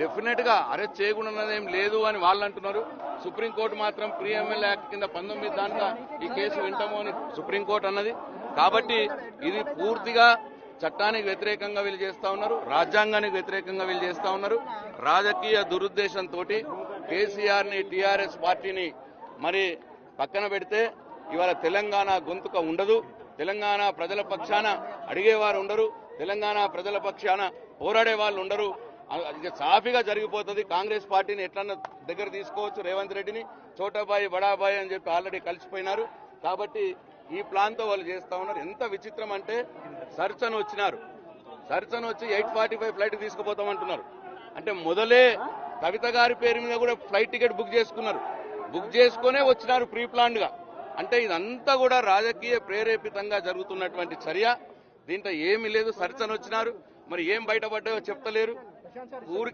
Definite గా arrest చేయకుండానేం లేదు అని వాళ్ళు అంటున్నారు. సుప్రీంకోర్టు మాత్రం ప్రీ ఎమ్మెల్యే యాక్ట్ కింద 19 దాంట్లో ఈ కేసు వింటాము అని సుప్రీంకోర్టు అన్నది. కాబట్టి ఇది పూర్తిగా చట్టానికి వ్యతిరేకంగా వీళ్ళు చేస్తా ఉన్నారు, రాజ్యాంగానికి వ్యతిరేకంగా వీళ్ళు చేస్తా ఉన్నారు. రాజకీయ దురుద్దేశంతో కేసీఆర్ ని టీఆర్ఎస్ పార్టీని మరి పక్కన పెడితే ఇవాళ తెలంగాణ గొంతుక ఉండదు, తెలంగాణ ప్రజల పక్షాన అడిగేవారు ఉండరు, తెలంగాణ ప్రజల పక్షాన పోరాడే వాళ్ళు ఉండరు. ఇది సాఫీగా జరిగిపోతుంది. కాంగ్రెస్ పార్టీని ఎట్లన్నా దగ్గర తీసుకోవచ్చు, రేవంత్ రెడ్డిని చోటాబాయి బడాబాయి అని చెప్పి ఆల్రెడీ కలిసిపోయినారు. కాబట్టి ఈ ప్లాన్తో వాళ్ళు చేస్తా ఉన్నారు. ఎంత విచిత్రం అంటే సర్చన్ వచ్చినారు, సర్చన్ వచ్చి 8:45 ఫ్లైట్ తీసుకుపోతామంటున్నారు. అంటే మొదలే కవిత గారి పేరు మీద కూడా ఫ్లైట్ టికెట్ బుక్ చేసుకున్నారు, బుక్ చేసుకునే వచ్చినారు ప్రీ ప్లాన్డ్ గా. అంటే ఇదంతా కూడా రాజకీయ ప్రేరేపితంగా జరుగుతున్నటువంటి చర్య. దీంట్లో ఏమీ లేదు. సర్చన్ వచ్చినారు, మరి ఏం బయటపడ్డాయో చెప్తలేరు. ఊరికి